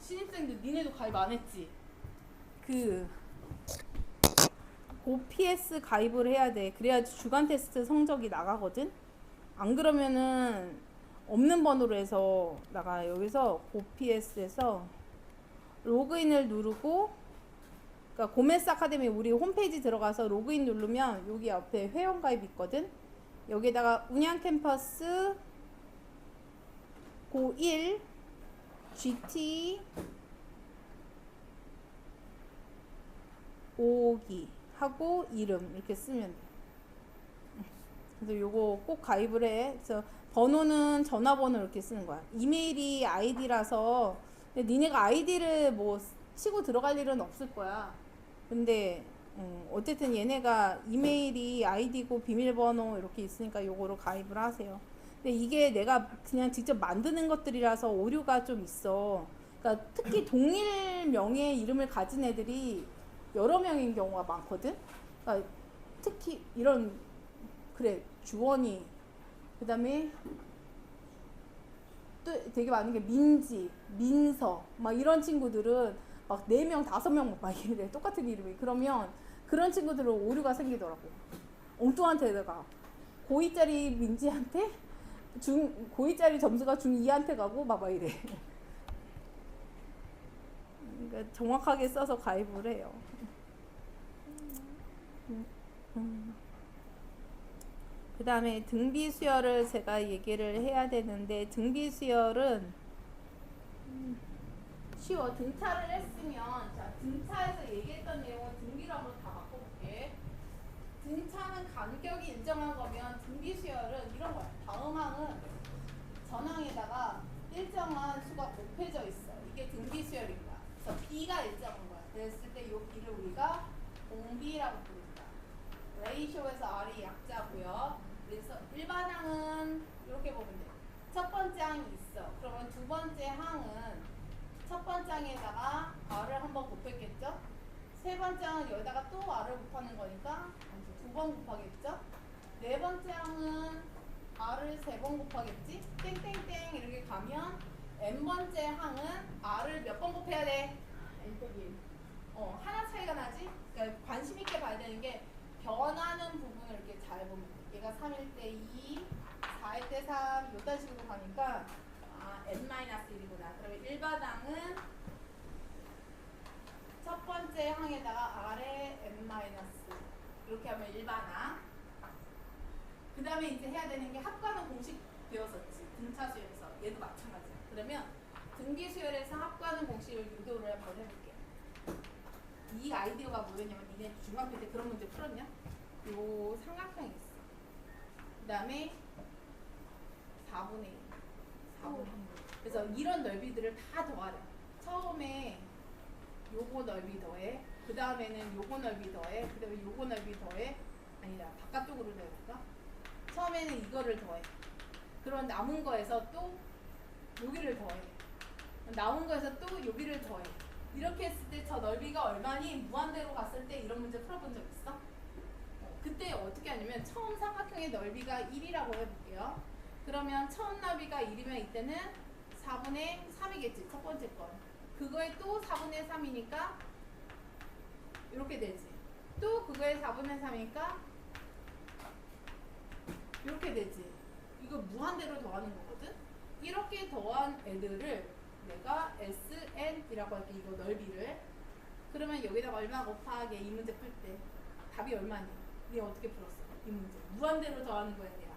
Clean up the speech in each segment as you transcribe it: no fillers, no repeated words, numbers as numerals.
신입생들 니네도 가입 안 했지? 그 PS 가입을 해야 돼. 그래야지 주간 테스트 성적이 나가거든. 안 그러면은 없는 번호로 해서 나가. 여기서 PS에서 로그인을 누르고, 그러니까 고메스 아카데미 우리 홈페이지 들어가서 로그인 누르면 여기 옆에 회원 가입 있거든. 여기다가 운양 캠퍼스 고1 GT 5기 하고 이름 이렇게 쓰면 돼. 그래서 요거 꼭 가입을 해. 그래서 번호는 전화번호 이렇게 쓰는 거야. 이메일이 아이디라서 근데 니네가 아이디를 뭐 치고 들어갈 일은 없을 거야. 근데 어쨌든 얘네가 이메일이 아이디고 비밀번호 이렇게 있으니까 요거로 가입을 하세요. 근데 이게 내가 그냥 직접 만드는 것들이라서 오류가 좀 있어. 그러니까 특히 동일 명의 이름을 가진 애들이 여러 명인 경우가 많거든. 그러니까 특히 이런 그래 주원이 그다음에 또 되게 많은 게 민지, 민서 막 이런 친구들은 막 4명, 5명 막 이래 똑같은 이름이. 그러면 그런 친구들은 오류가 생기더라고. 엉뚱한테다가 고2짜리 민지한테 고2짜리 점수가 중2한테 가고 막 이래. 그러니까 정확하게 써서 가입을 해요. 그 다음에 등비 수혈을 제가 얘기를 해야 되는데, 등비 수혈은 쉬워. 등차를 했으면, 자, 등차에서 얘기했던 내용은 등비로 한번 다 바꿔볼게. 등차는 간격이 일정한 거면 등비 수혈은 이런 거야. 다음 항은 전항에다가 일정한 수가 곱해져 있어. 이게 등비 수혈인 거야. 그래서 B가 일정한 거야. 그랬을 때 이 B를 우리가 공비라고 부른다. 레이쇼에서 R이 약자고요. 그래서 일반항은 이렇게 보면 돼. 첫 번째 항이 있어. 그러면 두 번째 항은 첫 번째 항에다가 R을 한번 곱했겠죠? 세 번째 항은 여기다가 또 R을 곱하는 거니까 두 번 곱하겠죠? 네 번째 항은 R을 세 번 곱하겠지? 땡땡땡 이렇게 가면 n번째 항은 R을 몇 번 곱해야 돼? 하나 차이가 나지? 그러니까 관심 있게 봐야 되는 게 변하는 부분을 이렇게 잘 보면 돼. 얘가 3일 때 2, 4일 때 3, 이딴 식으로 가니까 n-1이구나. 그러면 일반항은 첫 번째 항에다가 R에 n- 이렇게 하면 일반항. 그 다음에 이제 해야 되는 게 합관은 공식 배웠었지. 등차 수열에서. 얘도 마찬가지야. 그러면 등비 수열에서 합관은 공식을 유도를 한번 해볼게. 이 아이디어가 뭐였냐면 니네 중학교 때 그런 문제 풀었냐? 요 삼각형이 있어. 그 다음에 4분의 1. 4분의 1. 그래서 이런 넓이들을 다 더하래. 처음에 요거 넓이 더해. 그 다음에는 요거 넓이 더해. 그 다음에 요거 넓이 더해. 아니다. 바깥쪽으로 더해볼까? 처음에는 이거를 더해. 그럼 남은 거에서 또 여기를 더해. 남은 거에서 또 여기를 더해. 이렇게 했을 때 저 넓이가 얼마니? 무한대로 갔을 때 이런 문제 풀어본 적 있어? 그때 어떻게 하냐면 처음 삼각형의 넓이가 1이라고 해볼게요. 그러면 처음 넓이가 1이면 이때는 4분의 3이겠지. 첫 번째 건. 그거에 또 4분의 3이니까 이렇게 되지. 또 그거에 4분의 3이니까 이렇게 되지. 이거 무한대로 더하는 거거든. 이렇게 더한 애들을 내가 SN이라고 할게. 이거 넓이를. 그러면 여기다가 얼마 곱하게 이 문제 풀 때 답이 얼마니? 네 어떻게 풀었어? 이 문제 무한대로 더하는 거야. 내가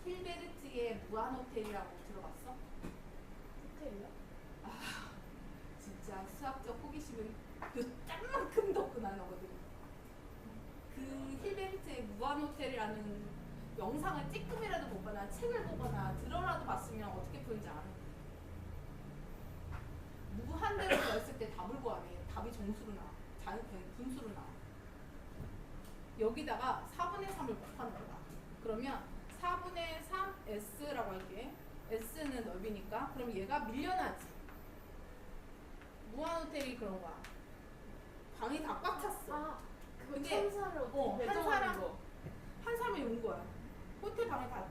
힐베르트의 무한호텔이라고 들어봤어? 호텔이요? 아 진짜 수학적 호기심은 요 짝만큼 덕구나 너거든. 그 힐베르트의 무한호텔이라는 영상을 찌끔이라도 보거나 책을 보거나 들어라도 봤으면 어떻게 푸는지 알아? 무한대로 더했을 때 답을 구하네. 답이 정수로 나와. 분수로 나와. 여기다가 4분의 3을 곱하는 거다. 그러면 4분의 3 S라고 할게. S는 넓이니까. 그럼 얘가 밀려나지. 무한호텔이 그런 거야. 방이 다 꽉 찼어. 그거 근데 천사를 어떻게 한 사람이 온 거야. 호텔 방을 다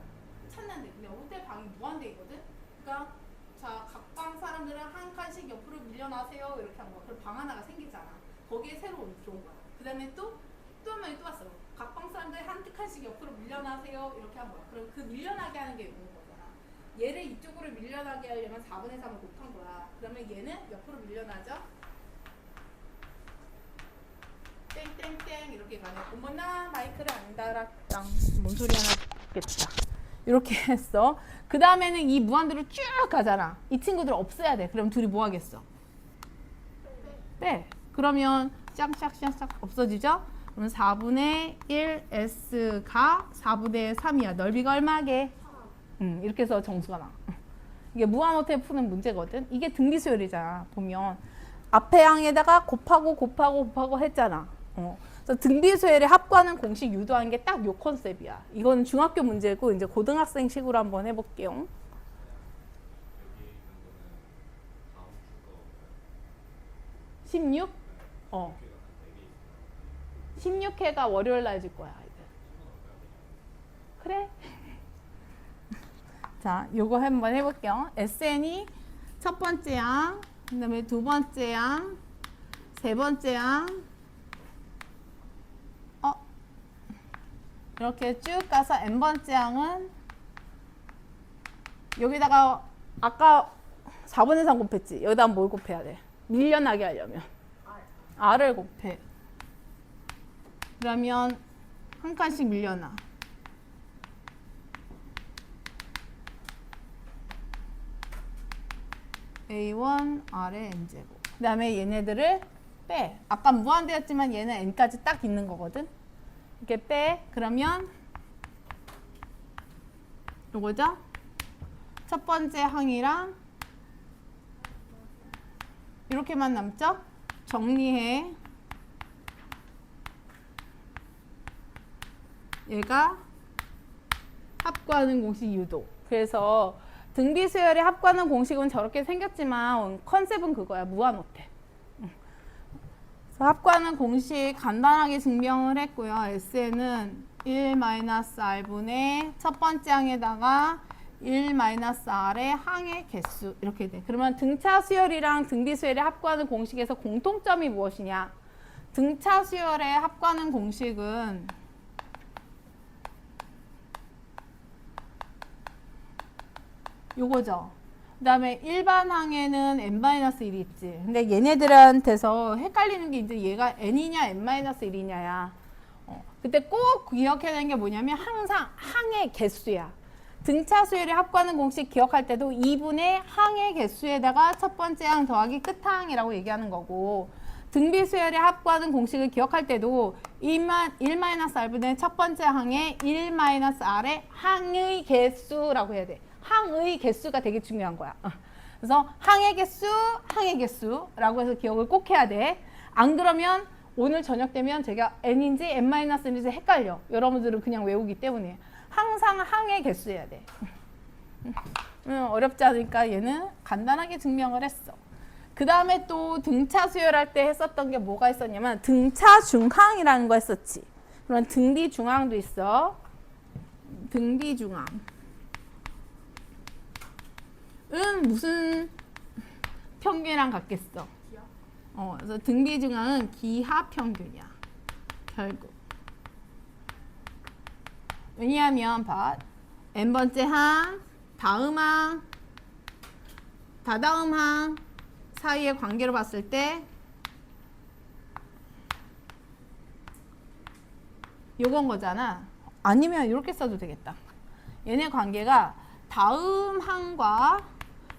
찾는데 근데 호텔 방이 무한대이거든. 그러니까 자 각 방 사람들은 밀려나세요 이렇게 한 거야. 그럼 방 하나가 생기잖아. 거기에 새로 들어온 거야. 그 다음에 또 한 명이 또 왔어. 각방 사람들 한 칸씩 옆으로 밀려나세요 이렇게 한 거야. 그럼 그 밀려나게 하는 게 있는 거잖아. 얘를 이쪽으로 밀려나게 하려면 4분의 3을 곱한 거야. 그러면 얘는 옆으로 밀려나죠. 땡땡땡 이렇게 가네. 어머나 마이크를 안 달았당. 뭔 소리 하나 듣겠다. 이렇게 했어. 그 다음에는 이 무한대로 쭉 가잖아. 이 친구들 없애야 돼. 그럼 둘이 뭐 하겠어? 빼. 그러면 쌍쌍쌍쌍 없어지죠? 그럼 4분의 1 S가 4분의 3이야. 넓이가 얼마게? 이렇게 해서 정수가 나와. 이게 무한호텔 푸는 문제거든. 이게 등비수열이잖아. 보면 앞에 항에다가 곱하고 했잖아. 그래서 등비수열의 합과는 공식 유도하는 게 딱 요 컨셉이야. 이건 중학교 문제고 이제 고등학생식으로 한번 해볼게요. 16? 16회가 월요일 날 줄 거야. 이제. 그래? 자, 요거 한번 해볼게요. SN이 첫 번째 항, 그 다음에 두 번째 항, 세 번째 항, 이렇게 쭉 가서 n번째 항은 여기다가 아까 4분의 3 곱했지? 여기다 뭘 곱해야 돼? 밀려나게 하려면 r을 곱해. 그러면 한 칸씩 밀려나. A1 R의 n제곱. 그 다음에 얘네들을 빼. 아까 무한대였지만 얘는 n까지 딱 있는 거거든. 이렇게 빼. 그러면 요거죠? 첫 번째 항이랑 이렇게만 남죠? 정리해. 얘가 합과하는 공식 유도. 그래서 등비수열의 합과하는 공식은 저렇게 생겼지만 컨셉은 그거야. 무한호텔. 그래서 합과하는 공식 간단하게 증명을 했고요. S는 1-R분의 첫 번째 항에다가 1-R의 항의 개수 이렇게 돼. 그러면 등차 수열이랑 등비수열의 합과하는 공식에서 공통점이 무엇이냐? 등차 수열의 합과하는 공식은 요거죠. 그 다음에 일반 항에는 n-1이 있지. 근데 얘네들한테서 헷갈리는 게 이제 얘가 n이냐 n-1이냐야. 그때 꼭 기억해야 되는 게 뭐냐면 항상 항의 개수야. 등차 수열의 합과하는 공식 기억할 때도 2분의 항의 개수에다가 첫 번째 항 더하기 끝항이라고 얘기하는 거고, 등비 수열의 합과하는 공식을 기억할 때도 1-R분의 첫 번째 항의 1-R의 항의 개수라고 해야 돼. 항의 개수가 되게 중요한 거야. 그래서 항의 개수라고 해서 기억을 꼭 해야 돼. 안 그러면 오늘 저녁 되면 제가 n인지 n-인지 헷갈려. 여러분들은 그냥 외우기 때문에. 항상 항의 개수해야 돼. 어렵지 않으니까 얘는 간단하게 증명을 했어. 그 다음에 또 등차 수열할 때 했었던 게 뭐가 있었냐면 등차 중항이라는 거 했었지. 그런 등비 중항도 있어. 등비 중항. 은 무슨 평균이랑 같겠어? 그래서 등비 중항은 기하 평균이야. 결국. 왜냐하면 봐. n번째 항, 다음 항, 다다음 항 사이의 관계로 봤을 때 요건 거잖아. 아니면 이렇게 써도 되겠다. 얘네 관계가 다음 항과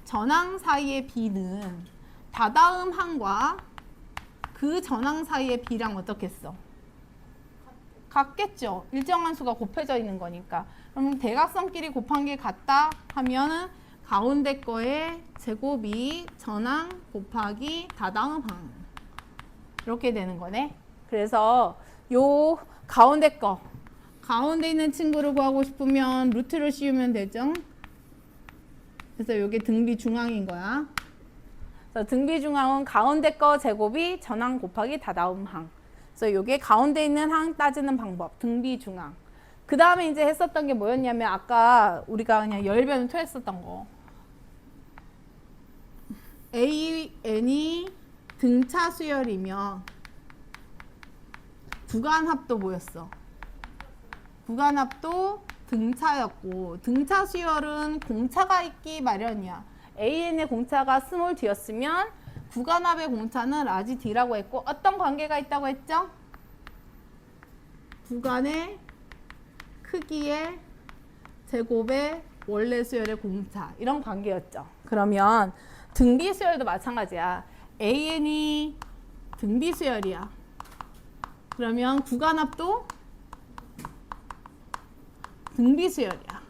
전항 사이의 비는 다다음 항과 그 전항 사이의 비랑 어떻겠어? 같겠죠. 일정한 수가 곱해져 있는 거니까. 그럼 대각선끼리 곱한 게 같다 하면은 가운데 거의 제곱이 전항 곱하기 다다음 항 이렇게 되는 거네. 그래서 요 가운데 거 가운데 있는 친구를 구하고 싶으면 루트를 씌우면 되죠. 그래서 이게 등비 중항인 거야. 그래서 등비 중항은 가운데 거 제곱이 전항 곱하기 다다음 항. 그래서 이게 가운데 있는 항 따지는 방법, 등비 중항. 그 다음에 이제 했었던 게 뭐였냐면 아까 우리가 그냥 열변을 토했었던 거. AN이 등차 수열이면 구간합도 뭐였어? 구간합도 등차였고 등차 수열은 공차가 있기 마련이야. AN의 공차가 스몰 d였으면 구간합의 공차는 라지 d라고 했고 어떤 관계가 있다고 했죠? 구간의 크기의 제곱의 원래 수열의 공차 이런 관계였죠. 그러면 등비 수열도 마찬가지야. AN이 등비 수열이야. 그러면 구간합도 등비 수열이야.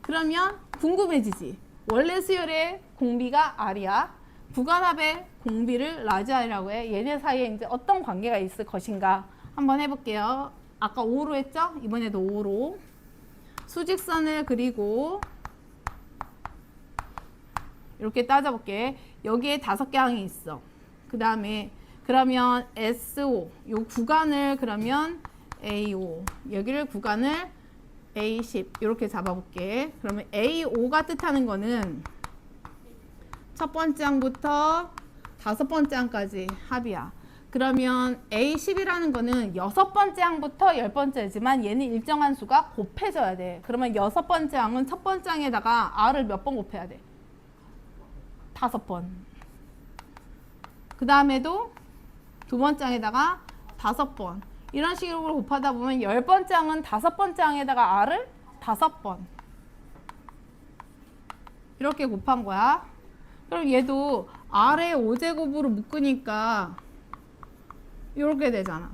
그러면 궁금해지지. 원래 수열의 공비가 R이야. 구간합의 공비를 라지 R이라고 해. 얘네 사이에 이제 어떤 관계가 있을 것인가 한번 해볼게요. 아까 5로 했죠? 이번에도 5로 수직선을 그리고 이렇게 따져볼게. 여기에 5개 항이 있어. 그 다음에 그러면 SO 요 구간을 그러면 AO 여기를 구간을 A10 이렇게 잡아볼게. 그러면 AO가 뜻하는 거는 첫 번째 항부터 5번째 항까지 합이야. 그러면 A10이라는 거는 6번째 항부터 10번째지만 얘는 일정한 수가 곱해져야 돼. 그러면 6번째 항은 첫 번째 항에다가 R을 몇 번 곱해야 돼? 5번. 그 다음에도 두 번째 항에다가 5번. 이런 식으로 곱하다 보면 10번째 항은 5번째 항에다가 R을 5번. 이렇게 곱한 거야. 그럼 얘도 R의 5제곱으로 묶으니까 이렇게 되잖아.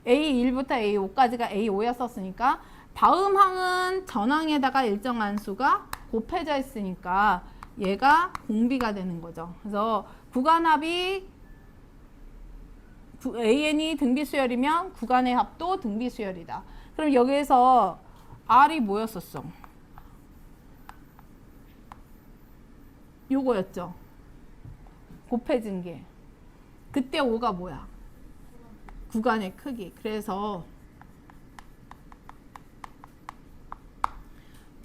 A1부터 A5까지가 A5였었으니까 다음 항은 전항에다가 일정한 수가 곱해져 있으니까 얘가 공비가 되는 거죠. 그래서 구간합이 AN이 등비 수열이면 구간의 합도 등비 수열이다. 그럼 여기에서 R이 뭐였었어? 요거였죠. 곱해진 게. 그때 5가 뭐야? 구간의 크기. 그래서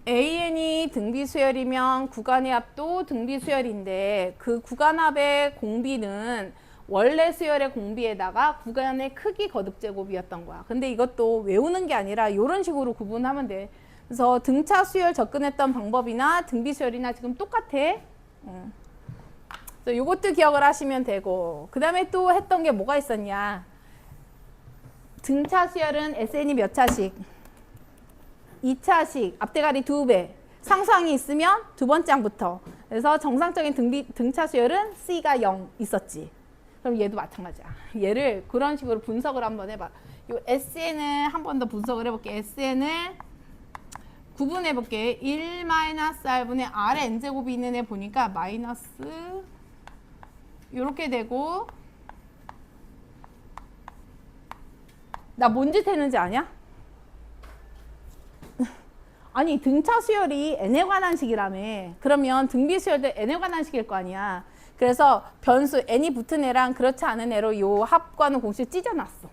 AN이 등비 수열이면 구간의 합도 등비 수열인데 그 구간합의 공비는 원래 수열의 공비에다가 구간의 크기 거듭 제곱이었던 거야. 근데 이것도 외우는 게 아니라 이런 식으로 구분하면 돼. 그래서 등차 수열 접근했던 방법이나 등비 수열이나 지금 똑같아. 그래서 이것도 기억을 하시면 되고 그 다음에 또 했던 게 뭐가 있었냐. 등차 수열은 SN이 몇 차씩? 2차씩 앞대가리 2배 상수항이 있으면 두 번째 항부터. 그래서 정상적인 등차 수열은 C가 0 있었지. 그럼 얘도 마찬가지야. 얘를 그런 식으로 분석을 한번 해봐. 요 SN을 한 번 더 분석을 해볼게. SN을 구분해볼게. 1-R분의 R의 N제곱이 있는 애 보니까 마이너스 요렇게 되고 나 뭔 짓 했는지 아냐? 아니 등차 수열이 n에 관한 식이라며. 그러면 등비 수열도 n에 관한 식일 거 아니야. 그래서 변수 n이 붙은 애랑 그렇지 않은 애로 요 합과는 공식 찢어놨어.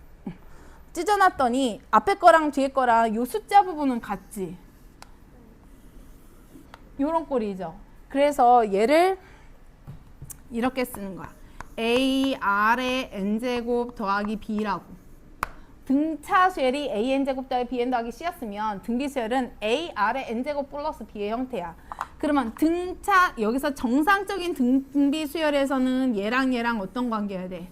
찢어놨더니 앞에 거랑 뒤에 거랑 요 숫자 부분은 같지. 요런 꼴이죠. 그래서 얘를 이렇게 쓰는 거야. A, R의 N제곱 더하기 B라고. 등차 수열이 AN제곱 더하기 BN 더하기 C였으면 등비 수열은 A, R의 N제곱 플러스 B의 형태야. 그러면 등차, 여기서 정상적인 등비 수열에서는 얘랑 얘랑 어떤 관계여야 돼?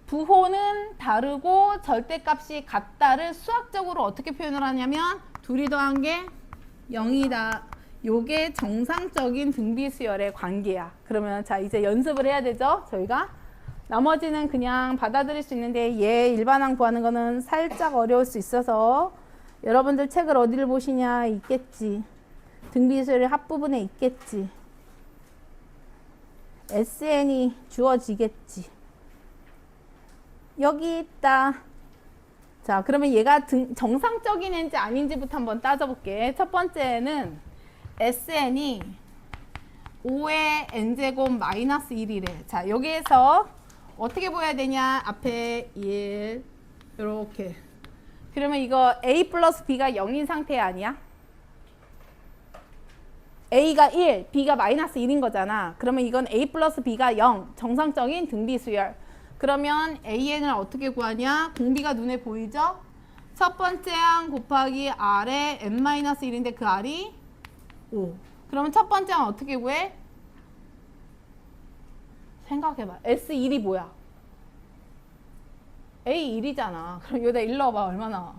부호는 다르고 절대값이 같다를 수학적으로 어떻게 표현을 하냐면 둘이 더한 게 0이다. 요게 정상적인 등비 수열의 관계야. 그러면 자 이제 연습을 해야 되죠. 저희가. 나머지는 그냥 받아들일 수 있는데 얘 일반항 구하는 거는 살짝 어려울 수 있어서 여러분들 책을 어디를 보시냐 있겠지. 등비 수열의 합부분에 있겠지. SN이 주어지겠지. 여기 있다. 자 그러면 얘가 정상적인 애인지 아닌지부터 한번 따져볼게. 첫 번째는 SN이 5의 n제곱 마이너스 1이래. 자 여기에서 어떻게 보여야 되냐. 앞에 1 이렇게. 그러면 이거 A 플러스 B가 0인 상태 아니야? A가 1, B가 마이너스 1인 거잖아. 그러면 이건 A 플러스 B가 0, 정상적인 등비 수열. 그러면 AN을 어떻게 구하냐? 공비가 눈에 보이죠? 첫 번째 항 곱하기 R에 n-1인데 그 R이 5. 그러면 첫 번째 항 어떻게 구해? 생각해봐. S1이 뭐야? A1이잖아. 그럼 여기다 1 넣어봐. 얼마 나와?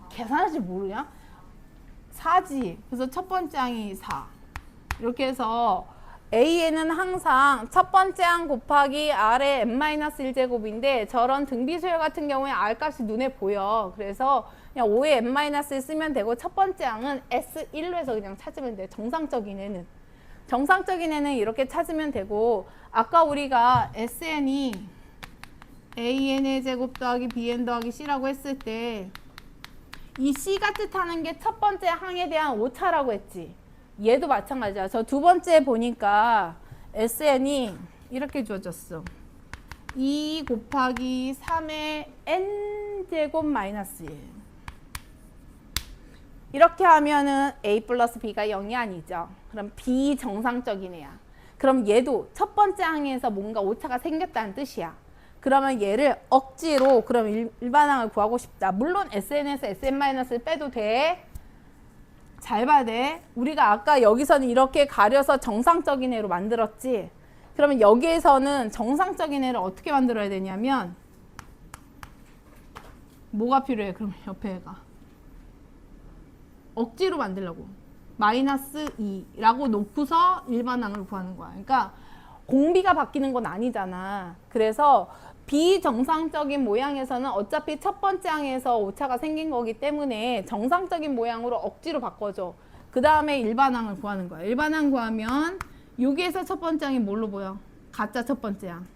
계산할 줄 모르냐? 4지. 그래서 첫 번째 항이 4. 이렇게 해서 A에는 항상 첫 번째 항 곱하기 R의 n-1제곱인데 저런 등비 수열 같은 경우에 R 값이 눈에 보여. 그래서 그냥 5의 n-1 쓰면 되고 첫 번째 항은 S1로 해서 그냥 찾으면 돼. 정상적인 애는. 정상적인 애는 이렇게 찾으면 되고 아까 우리가 SN이 AN의 제곱 더하기 BN 더하기 C라고 했을 때 이 C가 뜻하는 게 첫 번째 항에 대한 오차라고 했지. 얘도 마찬가지야. 저 두 번째 보니까 SN이 이렇게 주어졌어. 2 곱하기 3의 n제곱 마이너스 1. 이렇게 하면은 A 플러스 B가 0이 아니죠. 그럼 비정상적인 애야. 그럼 얘도 첫 번째 항에서 뭔가 오차가 생겼다는 뜻이야. 그러면 얘를 억지로 그럼 일반항을 구하고 싶다. 물론 SN에서 SN-를 빼도 돼. 잘 봐야 돼. 우리가 아까 여기서는 이렇게 가려서 정상적인 애로 만들었지. 그러면 여기에서는 정상적인 애를 어떻게 만들어야 되냐면 뭐가 필요해? 그럼 옆에 애가 억지로 만들려고 마이너스 2라고 놓고서 일반항을 구하는 거야. 그러니까 공비가 바뀌는 건 아니잖아. 그래서 비정상적인 모양에서는 어차피 첫 번째 항에서 오차가 생긴 거기 때문에 정상적인 모양으로 억지로 바꿔줘. 그 다음에 일반항을 구하는 거야. 일반항 구하면 여기에서 첫 번째 항이 뭘로 보여? 가짜 첫 번째 항.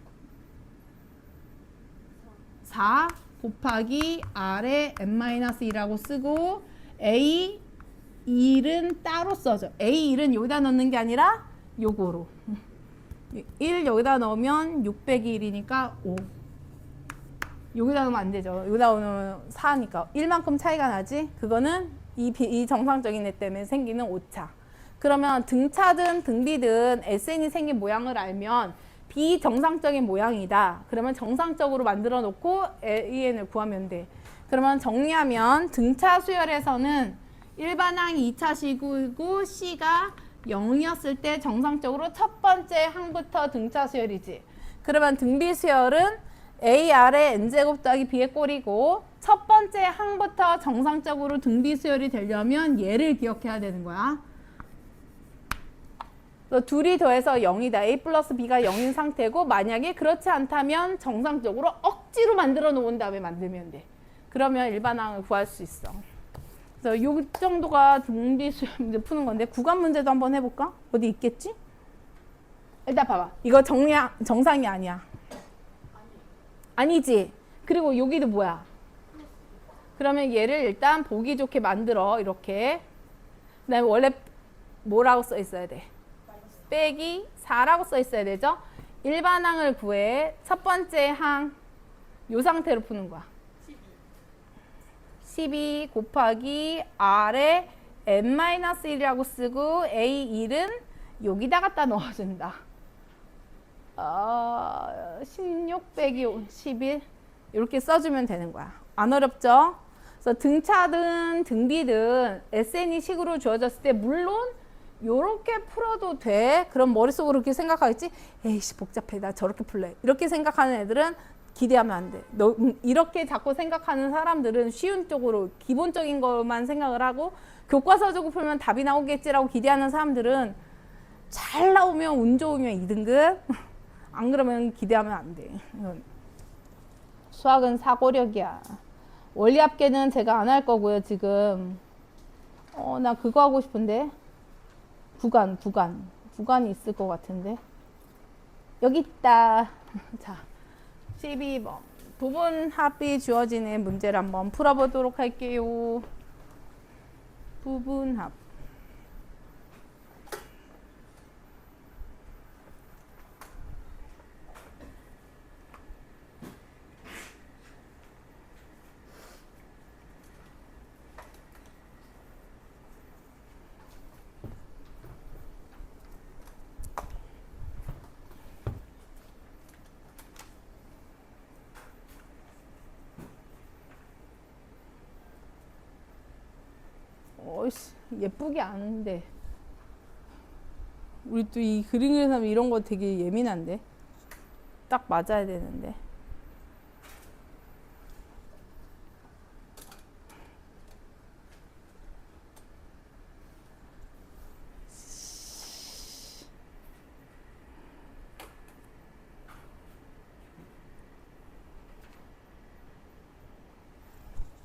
4 곱하기 R에 n-2라고 쓰고 A 1은 따로 써줘. A 1은 여기다 넣는 게 아니라 요거로. 1 여기다 넣으면 6 빼기 1이니까 5. 여기다 넣으면 안 되죠. 여기다 넣으면 4니까 1만큼 차이가 나지? 그거는 이 정상적인 애 때문에 생기는 오차. 그러면 등차든 등비든 SN이 생긴 모양을 알면 비정상적인 모양이다. 그러면 정상적으로 만들어 놓고 AN을 구하면 돼. 그러면 정리하면 등차 수열에서는 일반항이 2차식이고 C가 0이었을 때 정상적으로 첫 번째 항부터 등차 수열이지. 그러면 등비 수열은 AR의 n제곱 더하기 B의 꼴이고 첫 번째 항부터 정상적으로 등비 수열이 되려면 얘를 기억해야 되는 거야. 둘이 더해서 0이다. A 플러스 B가 0인 상태고 만약에 그렇지 않다면 정상적으로 억지로 만들어 놓은 다음에 만들면 돼. 그러면 일반항을 구할 수 있어. 그래서 요 정도가 등비 수열 문제 푸는 건데 구간 문제도 한번 해볼까? 어디 있겠지? 일단 봐봐. 이거 정상이 아니야. 아니지. 그리고 여기도 뭐야? 그러면 얘를 일단 보기 좋게 만들어. 이렇게. 그 다음에 원래 뭐라고 써 있어야 돼? 빼기 4라고 써 있어야 되죠? 일반항을 구해. 첫 번째 항. 요 상태로 푸는 거야. 12 곱하기 R에 n-1이라고 쓰고 A1은 여기다 갖다 넣어준다. 16 빼기 11 이렇게 써주면 되는 거야. 안 어렵죠? 그래서 등차든 등비든 SN이 식으로 주어졌을 때 물론 요렇게 풀어도 돼. 그럼 머릿속으로 이렇게 생각하겠지? 에이씨 복잡해. 나 저렇게 풀래. 이렇게 생각하는 애들은 기대하면 안 돼. 이렇게 자꾸 생각하는 사람들은 쉬운 쪽으로 기본적인 것만 생각을 하고 교과서 주고 풀면 답이 나오겠지라고 기대하는 사람들은 잘 나오면 운 좋으면 2등급 안 그러면 기대하면 안 돼. 수학은 사고력이야. 원리합계는 제가 안 할 거고요 지금. 나 그거 하고 싶은데 구간이 있을 것 같은데 여기 있다. 자 12번 부분합이 주어지는 문제를 한번 풀어보도록 할게요. 부분합. 어이씨, 예쁘게 아는데. 우리 또 이 그림 그리는 사람 이런 거 되게 예민한데. 딱 맞아야 되는데.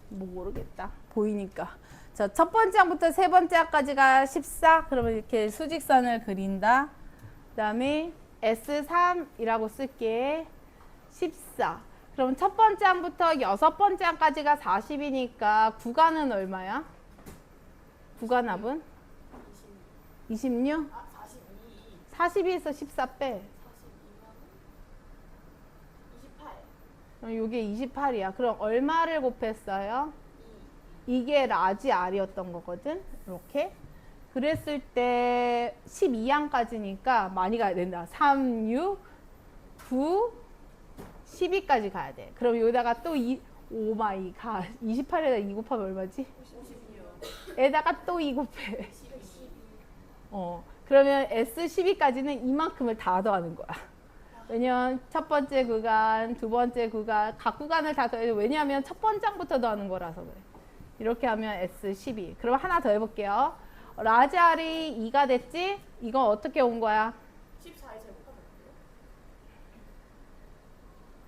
뭐 모르겠다. 보이니까. 자, 첫 번째 항부터 세 번째 항까지가 14. 그러면 이렇게 수직선을 그린다. 그 다음에 S3이라고 쓸게. 14. 그럼 첫 번째 항부터 여섯 번째 항까지가 40이니까 구간은 얼마야? 구간합은? 26? 아, 42. 42에서 14 빼. 42면 28. 요게 28이야. 그럼 얼마를 곱했어요? 이게 라지 R이었던 거거든. 이렇게. 그랬을 때 12항까지니까 많이 가야 된다. 3, 6, 9, 12까지 가야 돼. 그럼 여기다가 또 오 마이 갓. 28에다 2 곱하면 얼마지? 56. 에다가 또 2 곱해. 그러면 S12까지는 이만큼을 다 더하는 거야. 왜냐면 첫 번째 구간, 두 번째 구간, 각 구간을 다 더해요. 왜냐하면 첫 번째 항부터 더하는 거라서 그래. 이렇게 하면 S12. 그럼 하나 더 해볼게요. 라지 R이 2가 됐지? 이거 어떻게 온 거야? 14에 제곱하면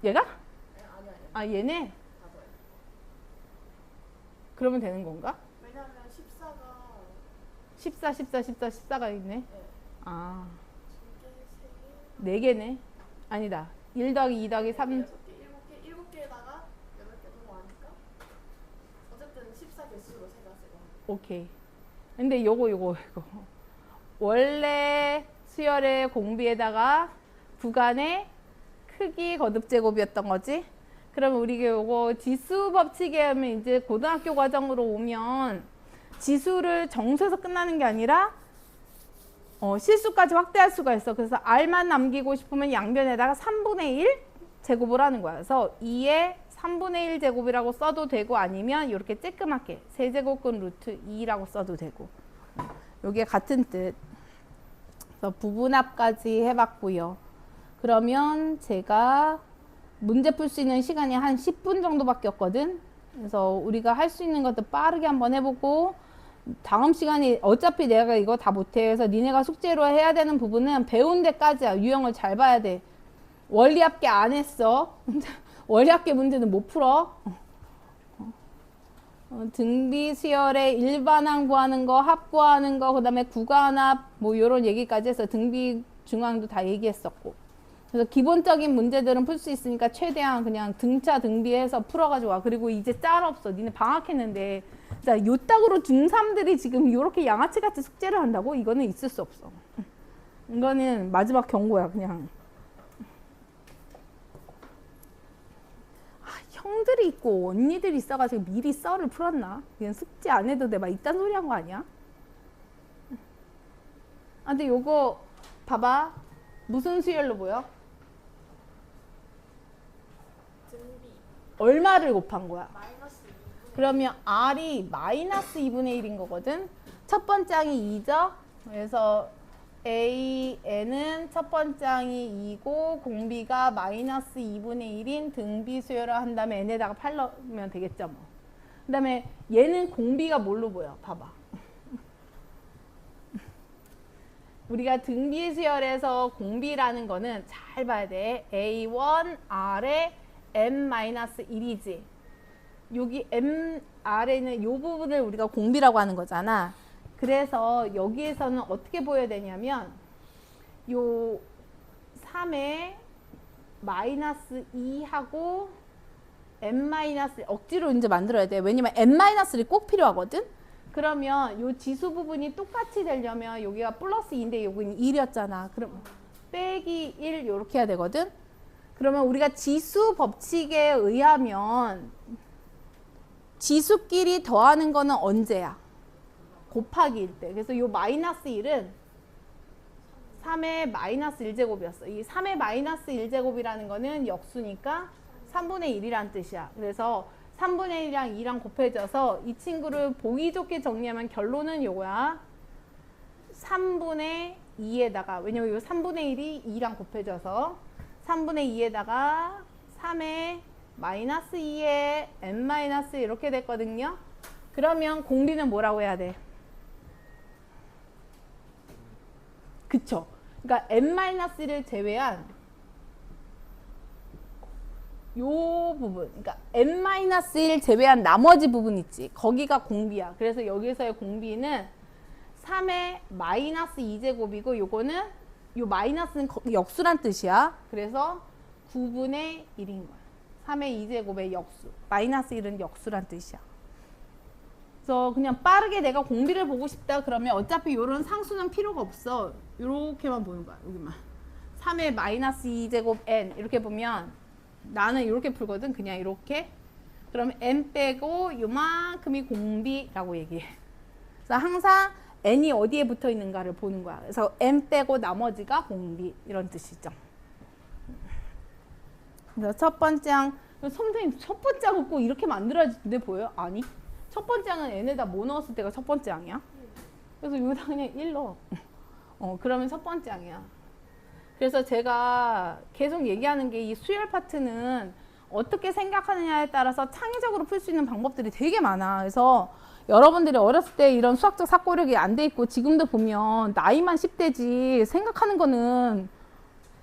돼요? 얘가? 아니. 아, 얘네? 다 더해. 그러면 되는 건가? 왜냐면 14가 14, 14, 14, 14가 있네. 네. 아, 2개, 3개, 4개네. 아니다. 1 더하기 2 더하기 3. 6개, 7개, 7개에다가 8개 넘어가니까 어쨌든 14 개수로 세가 세고. 오케이. 근데 요거. 원래 수열의 공비에다가 구간의 크기 거듭 제곱이었던 거지. 그럼 우리 요거 지수 법칙에 하면 이제 고등학교 과정으로 오면 지수를 정수에서 끝나는 게 아니라 실수까지 확대할 수가 있어. 그래서 R만 남기고 싶으면 양변에다가 3분의 1 제곱을 하는 거야. 그래서 2의 3분의 1 제곱이라고 써도 되고 아니면 이렇게 쬐끄맣게 세제곱근 루트 2라고 써도 되고. 요게 같은 뜻. 그래서 부분합까지 해봤고요. 그러면 제가 문제 풀 수 있는 시간이 한 10분 정도밖에 없거든. 그래서 우리가 할 수 있는 것도 빠르게 한번 해보고 다음 시간에 어차피 내가 이거 다 못해. 그래서 니네가 숙제로 해야 되는 부분은 배운 데까지야. 유형을 잘 봐야 돼. 원리합계 안 했어. 원리합계 문제는 못 풀어. 등비 수열의 일반항 구하는 거, 합 구하는 거, 그 다음에 구간합 뭐 이런 얘기까지 해서 등비 중항도 다 얘기했었고. 그래서 기본적인 문제들은 풀 수 있으니까 최대한 그냥 등차 등비해서 풀어가지고 와. 그리고 이제 짤 없어. 니네 방학했는데 자, 요따구로 중3들이 지금 이렇게 양아치같이 숙제를 한다고? 이거는 있을 수 없어. 이거는 마지막 경고야 그냥. 형들이 있고 언니들이 있어가지고 미리 썰을 풀었나? 그냥 숙제 안 해도 돼. 막 이딴 소리 한 거 아니야? 아, 근데 요거 봐봐. 무슨 수열로 보여? 등비 얼마를 곱한 거야? 마이너스 2분의 그러면 R이 마이너스 2분의 1인 거거든. 첫 번째 항이 2죠. 그래서 AN은 첫 번째 항이 2고 공비가 마이너스 2분의 1인 등비 수열을 한 다음에 N에다가 8 넣으면 되겠죠. 뭐. 그 다음에 얘는 공비가 뭘로 보여? 봐봐. 우리가 등비 수열에서 공비라는 거는 잘 봐야 돼. A1 R에 M-1이지. 여기 M, R에는 이 부분을 우리가 공비라고 하는 거잖아. 그래서 여기에서는 어떻게 보여야 되냐면 요 3에 마이너스 2하고 M 마이너스 억지로 이제 만들어야 돼. 왜냐면 M 마이너스를 꼭 필요하거든. 그러면 요 지수 부분이 똑같이 되려면 여기가 플러스 2인데 여기는 1이었잖아. 그럼 빼기 1 이렇게 해야 되거든. 그러면 우리가 지수 법칙에 의하면 지수끼리 더하는 거는 언제야? 곱하기일 때. 그래서 요 마이너스 1은 3의 마이너스 1제곱이었어. 이 3의 마이너스 1제곱이라는 거는 역수니까 3분의 1이란 뜻이야. 그래서 3분의 1이랑 2랑 곱해져서 이 친구를 보기 좋게 정리하면 결론은 요거야. 3분의 2에다가, 왜냐면 요 3분의 1이 2랑 곱해져서 3분의 2에다가 3의 마이너스 2에 n 마이너스 이렇게 됐거든요. 그러면 공비는 뭐라고 해야 돼? 그쵸? 그러니까 n 마이너스를 제외한 요 부분, 그러니까 n-1 제외한 나머지 부분 있지. 거기가 공비야. 그래서 여기서의 공비는 3의 마이너스 2제곱이고 요거는 요 마이너스는 역수란 뜻이야. 그래서 9분의 1인 거야. 3의 2제곱의 역수. 마이너스 1은 역수란 뜻이야. 그래서 그냥 빠르게 내가 공비를 보고 싶다 그러면 어차피 요런 상수는 필요가 없어. 요렇게만 보는 거야. 여기만. 3의 마이너스 2제곱 n 이렇게 보면 나는 이렇게 풀거든. 그냥 이렇게. 그러면 n 빼고 요만큼이 공비라고 얘기해. 그래서 항상 n이 어디에 붙어 있는가를 보는 거야. 그래서 n 빼고 나머지가 공비 이런 뜻이죠. 그래서 첫 번째 항, 선생님 첫 번째 항은 꼭 이렇게 만들어야지는데 보여요? 아니. 첫 번째 항은 n에다 뭐 넣었을 때가 첫 번째 항이야? 그래서 여기다 그냥 1 넣어. 그러면 첫 번째 항이야. 그래서 제가 계속 얘기하는 게 이 수열 파트는 어떻게 생각하느냐에 따라서 창의적으로 풀 수 있는 방법들이 되게 많아. 그래서 여러분들이 어렸을 때 이런 수학적 사고력이 안 돼 있고 지금도 보면 나이만 10대지 생각하는 거는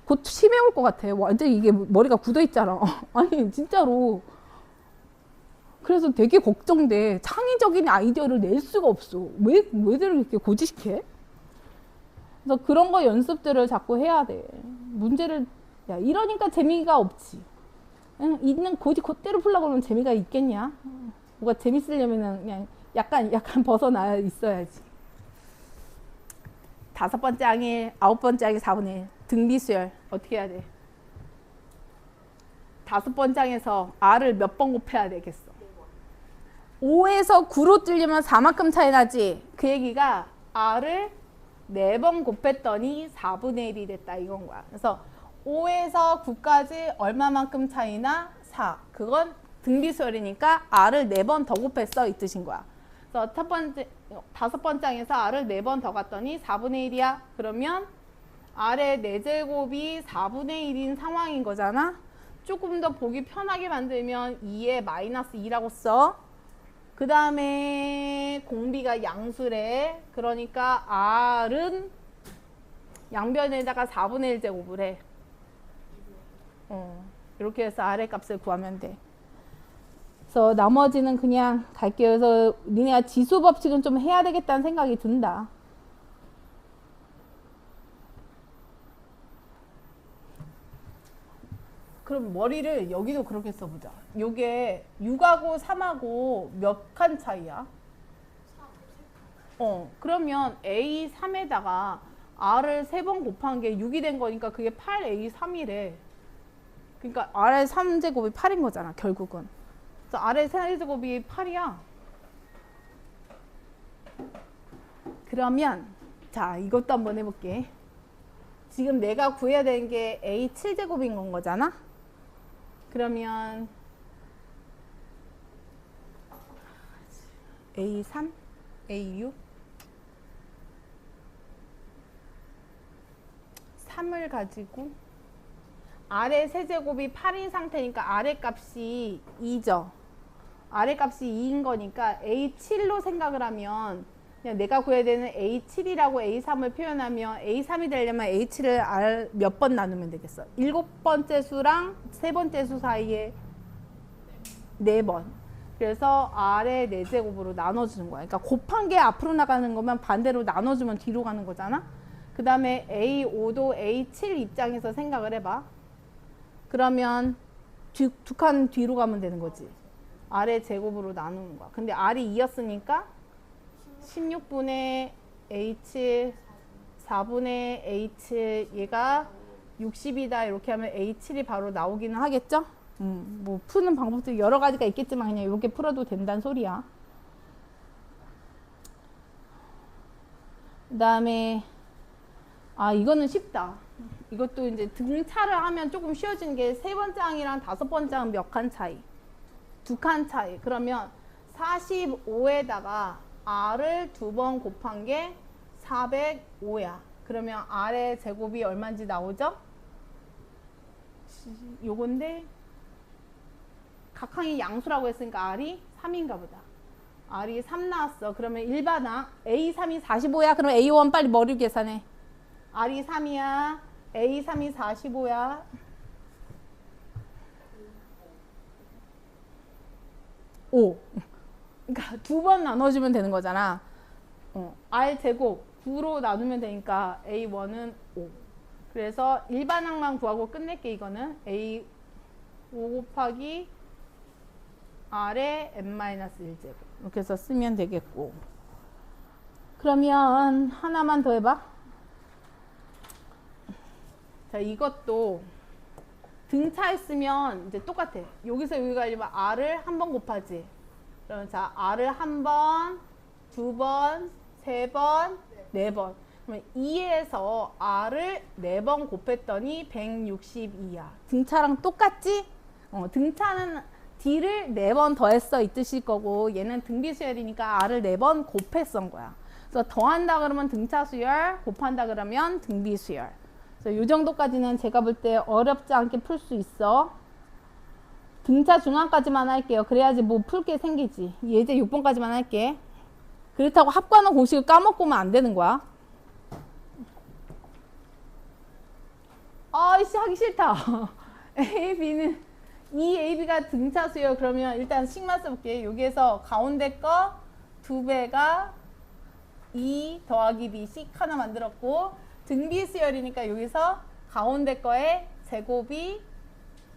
곧 치매 올 것 같아. 완전 이게 머리가 굳어 있잖아. 아니 진짜로. 그래서 되게 걱정돼. 창의적인 아이디어를 낼 수가 없어. 왜들 이렇게 고지식해? 그래서 그런 거 연습들을 자꾸 해야 돼. 문제를, 야, 이러니까 재미가 없지. 응, 있는 그대로 풀려고 그러면 재미가 있겠냐? 뭐가 재밌으려면은 그냥 약간 벗어나 있어야지. 5번째 항일, 9번째 항일, 4분의 1. 등비수열. 어떻게 해야 돼? 5번째 항에서 R을 몇 번 곱해야 되겠어? 5에서 9로 찔리면 4만큼 차이 나지? 그 얘기가 R을 4번 곱했더니 4분의 1이 됐다 이건 거야. 그래서 5에서 9까지 얼마만큼 차이나? 4. 그건 등비수열이니까 R을 4번 더 곱했어 이 뜻인 거야. 그래서 5번째 항에서 R을 4번 더 갔더니 4분의 1이야. 그러면 R의 4제곱이 4분의 1인 상황인 거잖아. 조금 더 보기 편하게 만들면 2의 마이너스 2라고 써. 그 다음에 공비가 양수래. 그러니까 R은 양변에다가 4분의 1 제곱을 해. 이렇게 해서 R의 값을 구하면 돼. 그래서 나머지는 그냥 갈게요. 그래서 니네가 지수 법칙은 좀 해야 되겠다는 생각이 든다. 그럼 머리를 여기도 그렇게 써보자. 요게 6하고 3하고 몇 칸 차이야? 그러면 A3에다가 R을 3번 곱한 게 6이 된 거니까 그게 8A3이래. 그러니까 R의 3제곱이 8인 거잖아, 결국은. 그래서 R의 3제곱이 8이야. 그러면 자, 이것도 한번 해볼게. 지금 내가 구해야 되는 게 A7제곱인 건 거잖아? 그러면 A3, A6, 3을 가지고 아래 세제곱이 8인 상태니까 아래 값이 2죠. 아래 값이 2인 거니까 A7로 생각을 하면 그냥 내가 구해야 되는 A7이라고 A3을 표현하면 A3이 되려면 A7을 몇 번 나누면 되겠어? 7번째 수랑 3번째 수 사이에 4번. 그래서 R의 4제곱으로 나눠주는 거야. 그러니까 곱한 게 앞으로 나가는 거면 반대로 나눠주면 뒤로 가는 거잖아. 그 다음에 A5도 A7 입장에서 생각을 해봐. 그러면 두 칸 뒤로 가면 되는 거지. R의 제곱으로 나누는 거야. 근데 R이 2였으니까 16분의 H, 4분의 H, 얘가 60이다 이렇게 하면 A7이 바로 나오기는 하겠죠? 뭐 푸는 방법도 여러 가지가 있겠지만 그냥 이렇게 풀어도 된다는 소리야. 그 다음에 이거는 쉽다. 이것도 이제 등차를 하면 조금 쉬워지는 게 3번째 항이랑 5번째 항 몇 칸 차이. 두 칸 차이. 그러면 45에다가 r을 두 번 곱한 게 405야. 그러면 r의 제곱이 얼마인지 나오죠? 요건데 각항이 양수라고 했으니까 r이 3인가 보다. r이 3 나왔어. 그러면 일반항 A3이 45야. 그럼 A1 빨리 머리 계산해. r이 3이야. A3이 45야. 5. 그러니까 두 번 나눠주면 되는 거잖아. r 제곱 9로 나누면 되니까 A1은 5. 그래서 일반항만 구하고 끝낼게. 이거는 A 5 곱하기 r의 n-1제곱 이렇게 해서 쓰면 되겠고, 그러면 하나만 더 해봐. 자, 이것도 등차했으면 이제 똑같아. 여기서 여기가 아니면 r을 한 번 곱하지. 그러면 자, r을 한 번, 두 번, 세 번, 네 번. 그러면 2에서 r을 4번 곱했더니 162야. 등차랑 똑같지? 등차는 d를 4번 더했어 이 뜻일 거고, 얘는 등비수열이니까 r을 4번 곱했던 거야. 그래서 더한다 그러면 등차수열, 곱한다 그러면 등비수열. 그래서 이 정도까지는 제가 볼 때 어렵지 않게 풀 수 있어. 등차 중앙까지만 할게요. 그래야지 뭐 풀 게 생기지. 예제 6번까지만 할게. 그렇다고 합관원 공식을 까먹고 오면 안 되는 거야. 아이씨, 하기 싫다. A, B는 이 A, B가 등차수요. 그러면 일단 식만 써볼게. 여기에서 가운데 거 2배가 2 더하기 B씩 하나 만들었고, 등비수열이니까 여기서 가운데 거에 제곱이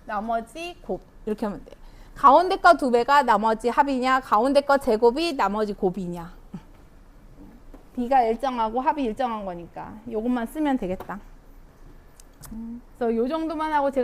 나머지 곱 이렇게 하면 돼. 가운데 거 2배가 나머지 합이냐, 가운데 거 제곱이 나머지 곱이냐. B가 일정하고 합이 일정한 거니까 요것만 쓰면 되겠다. 그래서 요 정도만 하고 제가